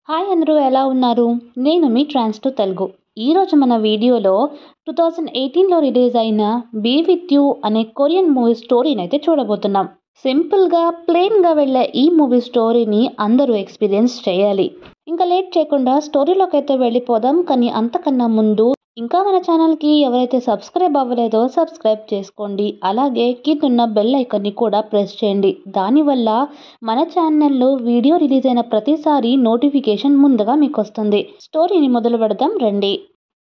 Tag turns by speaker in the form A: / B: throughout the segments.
A: Hi అందరూ ఎలా ఉన్నారు? నేను మీ ట్రాన్స్ టు తెలుగు. ఈరోజు మన వీడియోలో 2018లో రిలీజ్ అయిన బీ విత్ యూ అనే కొరియన్ మూవీ స్టోరీని అయితే చూడబోతున్నాం. సింపుల్గా ప్లెయిన్గా వెళ్ళే ఈ మూవీ స్టోరీని అందరూ ఎక్స్పీరియన్స్ చేయాలి. ఇంకా లేట్ చేయకుండా స్టోరీలోకి అయితే వెళ్ళిపోదాం. కానీ అంతకన్నా ముందు ఇంకా మన ఛానల్కి ఎవరైతే సబ్స్క్రైబ్ అవ్వలేదో సబ్స్క్రైబ్ చేసుకోండి. అలాగే కిందున్న బెల్ ఐకాన్ని కూడా ప్రెస్ చేయండి. దానివల్ల మన ఛానల్లో వీడియో రిలీజ్ అయిన ప్రతిసారి నోటిఫికేషన్ ముందుగా మీకు వస్తుంది. స్టోరీని మొదలు పెడదాం రండి.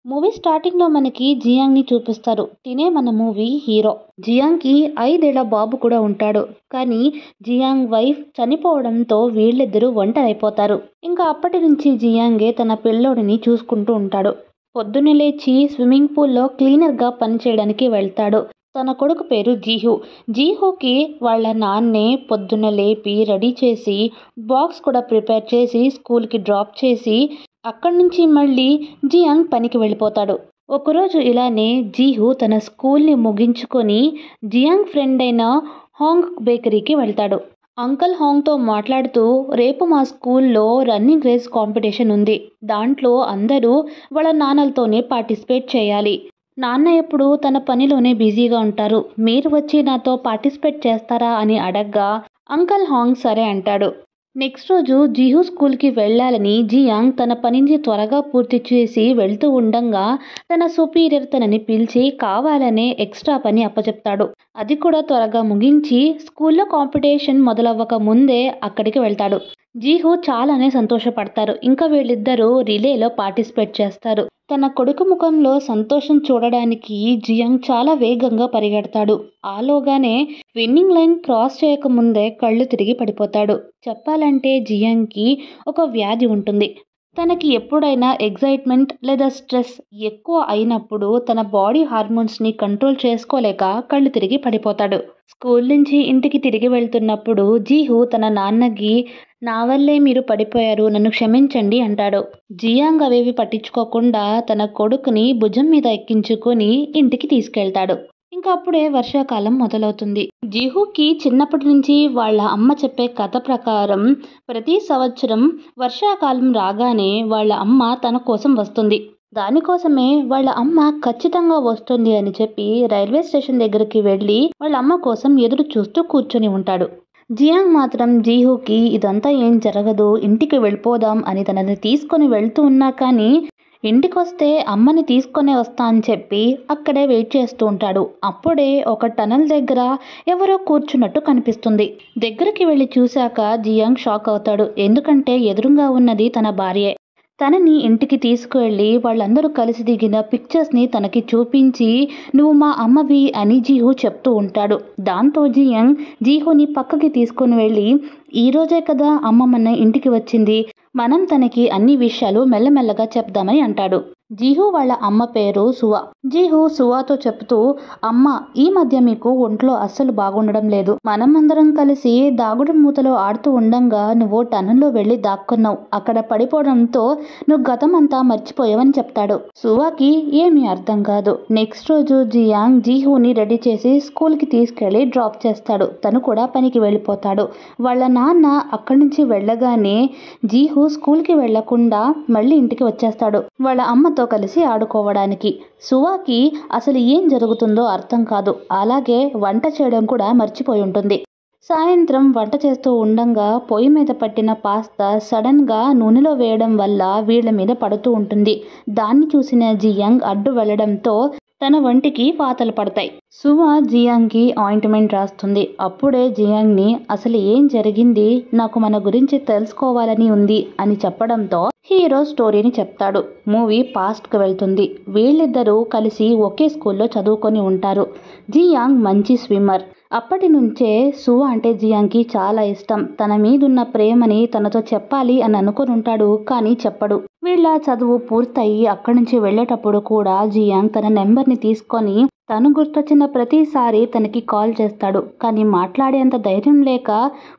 A: మూవీ స్టార్టింగ్లో మనకి జియాంగ్ని చూపిస్తారు. తినే మన మూవీ హీరో. జియాంగ్కి 5 ఏళ్ల బాబు కూడా ఉంటాడు. కానీ జియాంగ్ వైఫ్ చనిపోవడంతో వీళ్ళిద్దరూ ఒంటరైపోతారు. ఇంకా అప్పటి నుంచి జియాంగే తన పిల్లోడిని చూసుకుంటూ ఉంటాడు. పొద్దున్నే లేచి స్విమ్మింగ్ పూల్లో క్లీనర్గా పనిచేయడానికి వెళ్తాడు. తన కొడుకు పేరు జీహు. జీహుకి వాళ్ళ నాన్నే పొద్దున్న లేపి రెడీ చేసి బాక్స్ కూడా ప్రిపేర్ చేసి స్కూల్కి డ్రాప్ చేసి అక్కడి నుంచి మళ్ళీ జియాంగ్ పనికి వెళ్ళిపోతాడు. ఒకరోజు ఇలానే జీహు తన స్కూల్ని ముగించుకొని జియాంగ్ ఫ్రెండ్ అయిన హాంగ్ బేకరీకి వెళ్తాడు. అంకల్ హాంగ్తో మాట్లాడుతూ రేపు మా స్కూల్లో రన్నింగ్ రేస్ కాంపిటీషన్ ఉంది. దాంట్లో అందరూ వాళ్ళ నాన్నలతోనే పార్టిసిపేట్ చేయాలి. నాన్న ఎప్పుడు తన పనిలోనే బిజీగా ఉంటారు. మీరు వచ్చి నాతో పార్టిసిపేట్ చేస్తారా అని అడగ్గా అంకల్ హాంగ్ సరే అంటాడు. నెక్స్ట్ రోజు జీహు స్కూల్కి వెళ్ళాలని జియాంగ్ తన పనిని త్వరగా పూర్తి చేసి వెళ్తూ ఉండంగా తన సుపీరియర్ తనని పిలిచి కావాలనే ఎక్స్ట్రా పని అప్పచెప్తాడు. అది కూడా త్వరగా ముగించి స్కూల్లో కాంపిటీషన్ మొదలవ్వక ముందే అక్కడికి వెళ్తాడు. జీహు చాలానే సంతోషపడతారు. ఇంకా వీళ్ళిద్దరూ రిలేలో పార్టిసిపేట్ చేస్తారు. తన కొడుకు ముఖంలో సంతోషం చూడడానికి జియాంగ్ చాలా వేగంగా పరిగెడతాడు. ఆలోగానే విన్నింగ్ లైన్ క్రాస్ చేయకముందే కళ్ళు తిరిగి పడిపోతాడు. చెప్పాలంటే జియాంగ్కి ఒక వ్యాధి ఉంటుంది. తనకి ఎప్పుడైనా ఎగ్జైట్మెంట్ లేదా స్ట్రెస్ ఎక్కువ అయినప్పుడు తన బాడీ హార్మోన్స్ని కంట్రోల్ చేసుకోలేక కళ్ళు తిరిగి పడిపోతాడు. స్కూల్ నుంచి ఇంటికి తిరిగి వెళ్తున్నప్పుడు జీహు తన నాన్నకి నా వల్లే మీరు పడిపోయారు, నన్ను క్షమించండి అంటాడు. జియాంగ్ అవేవి పట్టించుకోకుండా తన కొడుకుని భుజం మీద ఎక్కించుకొని ఇంటికి తీసుకెళ్తాడు. ఇంకా అప్పుడే వర్షాకాలం మొదలవుతుంది. జీహుకి చిన్నప్పటి నుంచి వాళ్ళ అమ్మ చెప్పే కథ ప్రకారం ప్రతి సంవత్సరం వర్షాకాలం రాగానే వాళ్ళ అమ్మ తన కోసం వస్తుంది. దానికోసమే వాళ్ళ అమ్మ ఖచ్చితంగా వస్తుంది అని చెప్పి రైల్వే స్టేషన్ దగ్గరికి వెళ్ళి వాళ్ళ అమ్మ కోసం ఎదురు చూస్తూ కూర్చొని ఉంటాడు. జియాంగ్ మాత్రం జీహుకి ఇదంతా ఏం జరగదు, ఇంటికి వెళ్ళిపోదాం అని తనని తీసుకొని వెళ్తూ ఉన్నా కానీ ఇంటికొస్తే అమ్మని తీసుకొని వస్తా అని చెప్పి అక్కడే వెయిట్ చేస్తూ ఉంటాడు. అప్పుడే ఒక టనల్ దగ్గర ఎవరో కూర్చున్నట్టు కనిపిస్తుంది. దగ్గరికి వెళ్ళి చూశాక జియాంగ్ షాక్ అవుతాడు. ఎందుకంటే ఎదురుగా ఉన్నది తన భార్యే. తనని ఇంటికి తీసుకువెళ్ళి వాళ్ళందరూ కలిసి దిగిన పిక్చర్స్ని తనకి చూపించి నువ్వు మా అమ్మవి అని జీహు చెప్తూ ఉంటాడు. దాంతో జియాంగ్ జీహుని పక్కకి తీసుకుని వెళ్ళి ఈరోజే కదా అమ్మ మన ఇంటికి వచ్చింది, మనం తనకి అన్ని విషయాలు మెల్లమెల్లగా చెప్దామని అంటాడు. జీహు వాళ్ళ అమ్మ పేరు సువా. జీహు సువాతో చెప్తూ అమ్మ ఈ మధ్య మీకు ఒంట్లో అస్సలు బాగుండడం లేదు. మనం అందరం కలిసి దాగుడు మూతలో ఆడుతూ ఉండంగా నువ్వు టనల్లో వెళ్ళి దాక్కున్నావు. అక్కడ పడిపోవడంతో నువ్వు గతం అంతా మర్చిపోయావని చెప్తాడు. సువాకి ఏమీ అర్థం కాదు. నెక్స్ట్ రోజు జియాంగ్ జీహుని రెడీ చేసి స్కూల్కి తీసుకెళ్లి డ్రాప్ చేస్తాడు. తను కూడా పనికి వెళ్ళిపోతాడు. వాళ్ళ నాన్న అక్కడి నుంచి వెళ్ళగానే జీహు స్కూల్కి వెళ్లకుండా మళ్ళీ ఇంటికి వచ్చేస్తాడు వాళ్ళ అమ్మతో కలిసి ఆడుకోవడానికి. సువాకి అసలు ఏం జరుగుతుందో అర్థం కాదు. అలాగే వంట చేయడం కూడా మర్చిపోయి ఉంటుంది. సాయంత్రం వంట చేస్తూ ఉండంగా పొయ్యి మీద పట్టిన పాస్తా సడన్ గా నూనెలో వేయడం వల్ల వీళ్ళ మీద పడుతూ ఉంటుంది. దాన్ని చూసిన జియాంగ్ అడ్డు వెళ్లడంతో తన వంటికి వాతలు పడతాయి. సువా జియాంగ్కి ఆయింట్మెంట్ రాస్తుంది. అప్పుడే జియాంగ్ని అసలు ఏం జరిగింది, నాకు మన గురించి తెలుసుకోవాలని ఉంది అని చెప్పడంతో హీరో స్టోరీని చెప్తాడు. మూవీ పాస్ట్కి వెళ్తుంది. వీళ్ళిద్దరూ కలిసి ఒకే స్కూల్లో చదువుకొని ఉంటారు. జియాంగ్ మంచి స్విమ్మర్. అప్పటి నుంచే సువా అంటే జియాంగ్కి చాలా ఇష్టం. తన మీదున్న ప్రేమని తనతో చెప్పాలి అని అనుకుని ఉంటాడు, కానీ చెప్పడు. వీళ్ళ చదువు పూర్తయి అక్కడి నుంచి వెళ్ళేటప్పుడు కూడా జియాంగ్ తన నెంబర్ని తీసుకొని తను గుర్తొచ్చిన ప్రతిసారి తనకి కాల్ చేస్తాడు. కానీ మాట్లాడేంత ధైర్యం లేక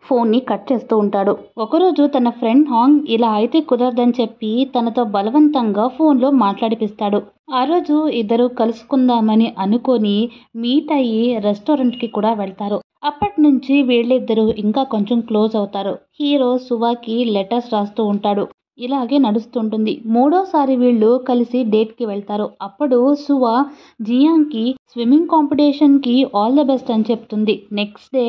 A: ఫోన్ని కట్ చేస్తూ ఉంటాడు. ఒకరోజు తన ఫ్రెండ్ హాంగ్ ఇలా అయితే కుదరదని చెప్పి తనతో బలవంతంగా ఫోన్లో మాట్లాడిపిస్తాడు. ఆ రోజు ఇద్దరు కలుసుకుందామని అనుకొని మీట్ అయ్యి రెస్టారెంట్కి కూడా వెళ్తారు. అప్పటి నుంచి వీళ్ళిద్దరూ ఇంకా కొంచెం క్లోజ్ అవుతారు. హీరో సువాకి లెటర్స్ రాస్తూ ఉంటాడు. ఇలాగే నడుస్తుంటుంది. మూడోసారి వీళ్ళు కలిసి డేట్‌కి వెళ్తారు. అప్పుడు సువా జియాంగ్‌కి స్విమ్మింగ్ కాంపిటీషన్‌కి ఆల్ ద బెస్ట్ అని చెప్తుంది. నెక్స్ట్ డే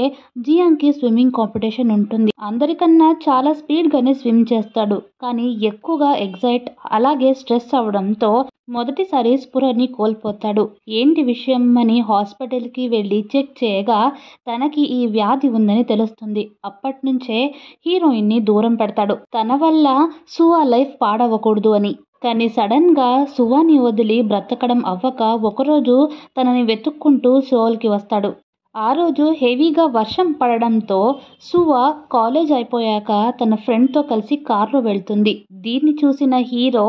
A: జియాంగ్‌కి స్విమ్మింగ్ కాంపిటీషన్ ఉంటుంది. అందరికన్నా చాలా స్పీడ్‌గానే స్విమ్ చేస్తాడు. కానీ ఎక్కువగా అలాగే స్ట్రెస్ అవ్వడంతో మొదటిసారి స్పృహని కోల్పోతాడు. ఏంటి విషయం అని హాస్పిటల్‌కి వెళ్ళి చెక్ చేయగా తనకి ఈ వ్యాధి ఉందని తెలుస్తుంది. అప్పట్నుంచే హీరోయిన్ని దూరం పెడతాడు. తన వల్ల సువా లైఫ్ పాడవకూడదు అని. కానీ సడన్‌గా సువాని వదిలి బ్రతకడం అవ్వక ఒకరోజు తనని వెతుక్కుంటూ సోల్‌కి వస్తాడు. ఆ రోజు హెవీగా వర్షం పడడంతో సువా కాలేజ్ అయిపోయాక తన ఫ్రెండ్‌తో కలిసి కార్‌లో వెళ్తుంది. దీన్ని చూసిన హీరో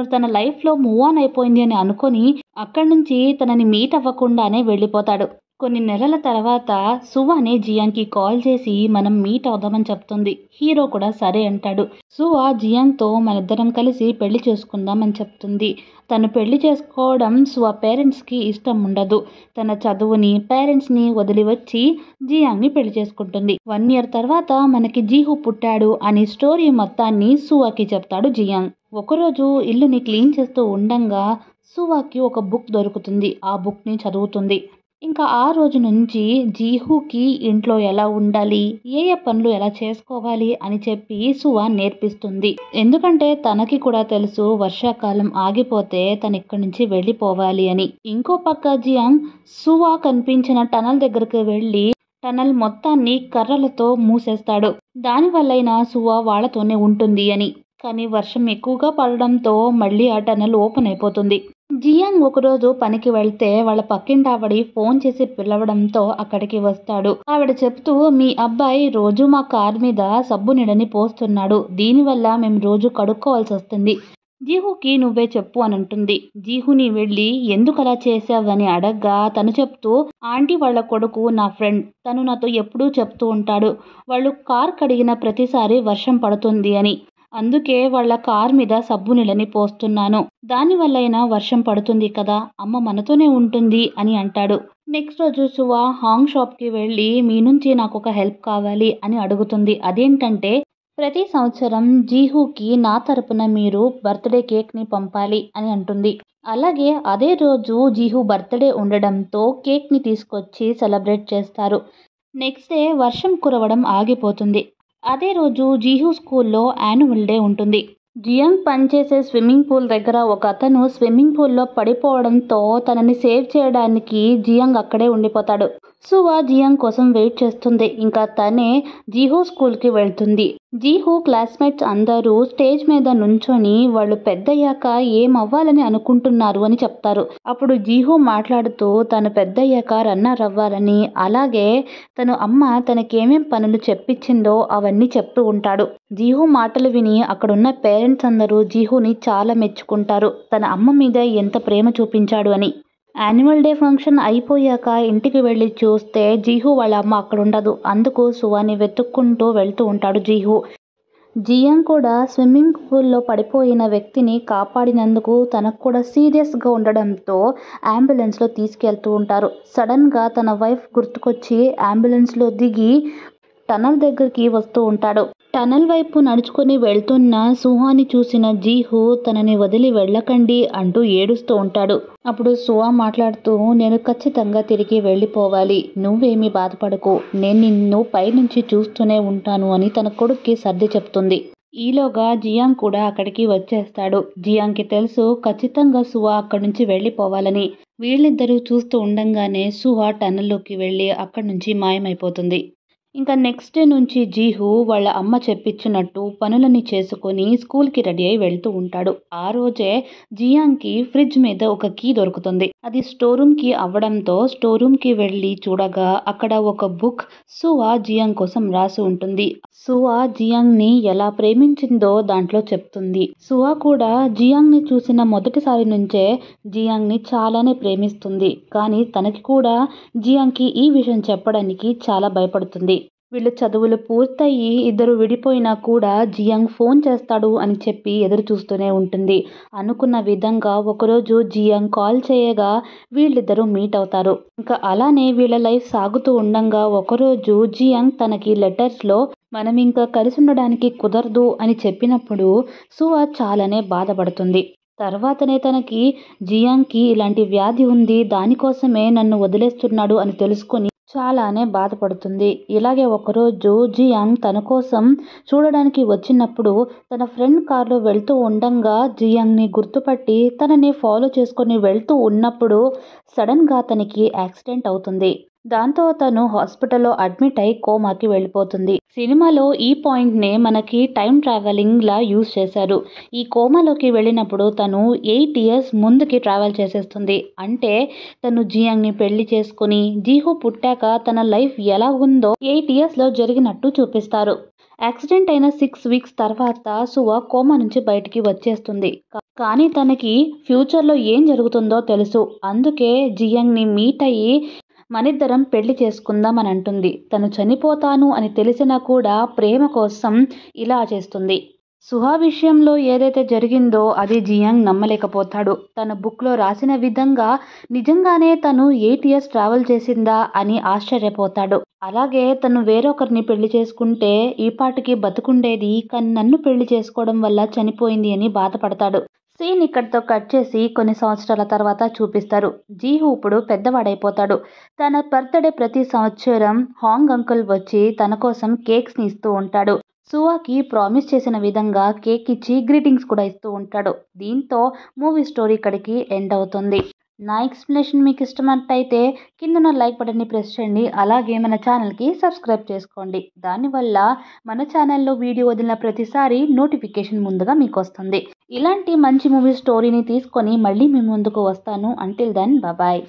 A: తన లైఫ్‌లో మూవ్ ఆన్ అయిపోయింది అని అనుకోని అక్కడి నుంచి తనని మీట్ అవ్వకుండానే వెళ్ళిపోతాడు. కొన్ని నెలల తర్వాత సువానే జియాంగ్‌కి కాల్ చేసి మనం మీట్ అవుదామని చెప్తుంది. హీరో కూడా సరే అంటాడు. సువా జియాంగ్‌తో మనిద్దరం కలిసి పెళ్లి చేసుకుందాం అని చెప్తుంది. తను పెళ్లి చేసుకోవడం సువా పేరెంట్స్‌కి ఇష్టం ఉండదు. తన చదువుని, పేరెంట్స్‌ని వదిలి వచ్చి జియాంగ్‌ని పెళ్లి చేసుకుంటుంది. 1 ఇయర్ తర్వాత మనకి జీహు పుట్టాడు అని స్టోరీ మొత్తాన్ని సువాకి చెప్తాడు జియాంగ్. ఒకరోజు ఇల్లుని క్లీన్ చేస్తూ ఉండంగా సువాకి ఒక బుక్ దొరుకుతుంది. ఆ బుక్‌ని చదువుతుంది. ఇంకా ఆ రోజు నుంచి జీహుకి ఇంట్లో ఎలా ఉండాలి, ఏ పనులు ఎలా చేసుకోవాలి అని చెప్పి సువా నేర్పిస్తుంది. ఎందుకంటే తనకి కూడా తెలుసు వర్షాకాలం ఆగిపోతే తను ఇక్కడి నుంచి వెళ్ళిపోవాలి అని. ఇంకో పక్క జియాంగ్ సువా కనిపించిన టనల్ దగ్గరికి వెళ్ళి టనల్ మొత్తాన్ని కర్రలతో మూసేస్తాడు. దానివల్లైనా సువా వాళ్ళతోనే ఉంటుంది అని. కానీ వర్షం ఎక్కువగా పడడంతో మళ్ళీ ఆ టనల్ ఓపెన్ అయిపోతుంది. జియాంగ్ ఒకరోజు పనికి వెళ్తే వాళ్ళ పక్కింటావిడ ఫోన్ చేసి పిలవడంతో అక్కడికి వస్తాడు. ఆవిడ చెప్తూ మీ అబ్బాయి రోజు మా కార్ మీద సబ్బు నీడని పోస్తున్నాడు. దీనివల్ల మేము రోజు కడుక్కోవాల్సి వస్తుంది. జీహుకి నువ్వే చెప్పు అని అంటుంది. జీహుని వెళ్ళి ఎందుకలా చేసావని అడగ్గా తను చెప్తూ ఆంటీ వాళ్ళ కొడుకు నా ఫ్రెండ్. తను నాతో ఎప్పుడూ చెప్తూ ఉంటాడు. వాళ్ళు కార్ కడిగిన ప్రతిసారి వర్షం పడుతుంది అని. అందుకే వాళ్ళ కార్ మీద సబ్బు నీళ్ళని పోస్తున్నాను. దానివల్లైనా వర్షం పడుతుంది కదా, అమ్మ మనతోనే ఉంటుంది అని అంటాడు. నెక్స్ట్ రోజు సువా హాంగ్ షాప్‌కి వెళ్ళి మీ నుంచి నాకొక హెల్ప్ కావాలి అని అడుగుతుంది. అదేంటంటే ప్రతి సంవత్సరం జీహుకి నా తరపున మీరు బర్త్‌డే కేక్‌ని పంపాలి అని అంటుంది. అలాగే అదే రోజు జీహు బర్త్‌డే ఉండడంతో కేక్‌ని తీసుకొచ్చి సెలబ్రేట్ చేస్తారు. నెక్స్ట్ డే వర్షం కురవడం ఆగిపోతుంది. అదే రోజు జీహు స్కూల్లో యాన్యువల్ డే ఉంటుంది. జియాంగ్ పనిచేసే స్విమ్మింగ్ పూల్ దగ్గర ఒక అతను స్విమ్మింగ్ పూల్లో పడిపోవడంతో తనని సేవ్ చేయడానికి జియాంగ్ అక్కడే ఉండిపోతాడు. సువా జియాంగ్ కోసం వెయిట్ చేస్తుంది. ఇంకా తనే జీహు స్కూల్కి వెళ్తుంది. జీహు క్లాస్మేట్స్ అందరూ స్టేజ్ మీద నుంచొని వాళ్ళు పెద్దయ్యాక ఏమవ్వాలని అనుకుంటున్నారు అని చెప్తారు. అప్పుడు జీహు మాట్లాడుతూ తను పెద్దయ్యాక రన్నర్ అవ్వాలని, అలాగే తను అమ్మ తనకేమేం పనులు చెప్పించిందో అవన్నీ చెప్తూ ఉంటాడు. జీహు మాటలు విని అక్కడున్న పేరెంట్స్ అందరూ జీహుని చాలా మెచ్చుకుంటారు. తన అమ్మ మీద ఎంత ప్రేమ చూపించాడు అని. యాన్యువల్ డే ఫంక్షన్ అయిపోయాక ఇంటికి వెళ్ళి చూస్తే జీహు వాళ్ళ అమ్మ అక్కడ ఉండదు. అందుకు సువాని వెతుక్కుంటూ వెళ్తూ ఉంటాడు జీహు. జియాంగ్ కూడా స్విమ్మింగ్ పూల్లో పడిపోయిన వ్యక్తిని కాపాడినందుకు తనకు కూడా సీరియస్గా ఉండడంతో అంబులెన్స్లో తీసుకెళ్తూ ఉంటారు. సడన్గా తన వైఫ్ గుర్తుకొచ్చి అంబులెన్స్లో దిగి టనల్ దగ్గరికి వస్తూ ఉంటాడు. టనల్ వైపు నడుచుకొని వెళ్తున్న సుహాని చూసిన జీహు తనని వదిలి వెళ్ళకండి అంటూ ఏడుస్తూ ఉంటాడు. అప్పుడు సుహా మాట్లాడుతూ నేను ఖచ్చితంగా తిరిగి వెళ్ళిపోవాలి, నువ్వేమీ బాధపడకు, నేను నిన్ను పైనుంచి చూస్తూనే ఉంటాను అని తన కొడుక్కి సర్ది చెప్తుంది. ఈలోగా జియాంగ్ కూడా అక్కడికి వచ్చేస్తాడు. జియాంగ్కి తెలుసు ఖచ్చితంగా సుహా అక్కడి నుంచి వెళ్ళిపోవాలని. వీళ్ళిద్దరూ చూస్తూ ఉండంగానే సుహా టనల్లోకి వెళ్ళి అక్కడి నుంచి మాయమైపోతుంది. ఇంకా నెక్స్ట్ డే నుంచి జీహు వాళ్ళ అమ్మ చెప్పించినట్టు పనులన్నీ చేసుకొని స్కూల్కి రెడీ అయి వెళ్తూ ఉంటాడు. ఆ రోజే జియాంగ్కి ఫ్రిడ్జ్ మీద ఒక కీ దొరుకుతుంది. అది స్టోర్ రూమ్ కి అవ్వడంతో స్టోర్ రూమ్ కి వెళ్ళి చూడగా అక్కడ ఒక బుక్ సువా జియాంగ్ కోసం రాసి ఉంటుంది. సువా జియాంగ్ ని ఎలా ప్రేమించిందో దాంట్లో చెప్తుంది. సువా కూడా జియాంగ్ ని చూసిన మొదటిసారి నుంచే జియాంగ్ ని చాలానే ప్రేమిస్తుంది. కానీ తనకి కూడా జియాంగ్ కి ఈ విషయం చెప్పడానికి చాలా భయపడుతుంది. వీళ్ళు చదువులు పూర్తయి ఇద్దరు విడిపోయినా కూడా జియాంగ్ ఫోన్ చేస్తాడు అని చెప్పి ఎదురు చూస్తూనే ఉంటుంది. అనుకున్న విధంగా ఒకరోజు జియాంగ్ కాల్ చేయగా వీళ్ళిద్దరూ మీట్ అవుతారు. ఇంకా అలానే వీళ్ళ లైఫ్ సాగుతూ ఉండంగా ఒకరోజు జియాంగ్ తనకి లెటర్స్లో మనం ఇంకా కలిసి ఉండడానికి కుదరదు అని చెప్పినప్పుడు సుహా చాలానే బాధపడుతుంది. తర్వాతనే తనకి జియాంగ్‌కి ఇలాంటి వ్యాధి ఉంది. దానికోసమే నన్ను వదిలేస్తున్నాడు అని తెలుసుకొని చాలానే బాధపడుతుంది. ఇలాగే ఒకరోజు జియాంగ్ తన కోసం చూడడానికి వచ్చినప్పుడు తన ఫ్రెండ్ కార్‌లో వెళ్తూ ఉండంగా జియాంగ్‌ని గుర్తుపట్టి తనని ఫాలో చేసుకొని వెళ్తూ ఉన్నప్పుడు సడెన్‌గా తనకి యాక్సిడెంట్ అవుతుంది. దాంతో తను హాస్పిటల్‌లో అడ్మిట్ అయి కోమాకి వెళ్ళిపోతుంది. సినిమాలో ఈ పాయింట్‌నే మనకి టైమ్ ట్రావెలింగ్‌లా యూజ్ చేశారు. ఈ కోమాలోకి వెళ్ళినప్పుడు తను 8 ఇయర్స్ ముందుకి ట్రావెల్ చేసేస్తుంది. అంటే తను జియాంగ్‌ని పెళ్లి చేసుకొని జీహూ పుట్టాక తన లైఫ్ ఎలా ఉందో 8 ఇయర్స్‌లో జరిగినట్టు చూపిస్తారు. యాక్సిడెంట్ అయిన 6 వీక్స్ తర్వాత సువ కోమా నుంచి బయటికి వచ్చేస్తుంది. కానీ తనకి ఫ్యూచర్‌లో ఏం జరుగుతుందో తెలుసు. అందుకే జియాంగ్‌ని మీట్ అయ్యి మనిద్దరం పెళ్లి చేసుకుందాం అని అంటుంది. తను చనిపోతాను అని తెలిసినా కూడా ప్రేమ కోసం ఇలా చేస్తుంది. సుహా విషయంలో ఏదైతే జరిగిందో అది జియాంగ్ నమ్మలేకపోతాడు. తన బుక్‌లో రాసిన విధంగా నిజంగానే తను 8 ఇయర్స్ ట్రావెల్ చేసిందా అని ఆశ్చర్యపోతాడు. అలాగే తను వేరొకరిని పెళ్లి చేసుకుంటే ఈ పాటికి బతికుండేది. కానీ నన్ను పెళ్లి చేసుకోవడం వల్ల చనిపోయింది అని బాధపడతాడు. సీన్ ఇక్కడితో కట్ చేసి కొన్ని సంవత్సరాల తర్వాత చూపిస్తారు. జీహూ ఇప్పుడు పెద్దవాడైపోతాడు. తన బర్త్‌డే ప్రతి సంవత్సరం హాంగ్ అంకుల్ వచ్చి తన కోసం కేక్స్‌ని ఇస్తూ ఉంటాడు. సువాకి ప్రామిస్ చేసిన విధంగా కేక్ ఇచ్చి గ్రీటింగ్స్ కూడా ఇస్తూ ఉంటాడు. దీంతో మూవీ స్టోరీ ఇక్కడికి ఎండ్ అవుతుంది. నా ఎక్స్‌ప్లనేషన్ మీకు ఇష్టమైనట్టయితే కిందున్న లైక్ బటన్‌ని ప్రెస్ చేయండి. అలాగే మన ఛానల్‌కి సబ్స్క్రైబ్ చేసుకోండి. దానివల్ల మన ఛానల్‌లో వీడియో వదిలిన ప్రతిసారి నోటిఫికేషన్ ముందుగా మీకొస్తుంది. ఇలాంటి మంచి మూవీ స్టోరీని తీసుకొని మళ్ళీ మీ ముందుకు వస్తాను. Until then bye.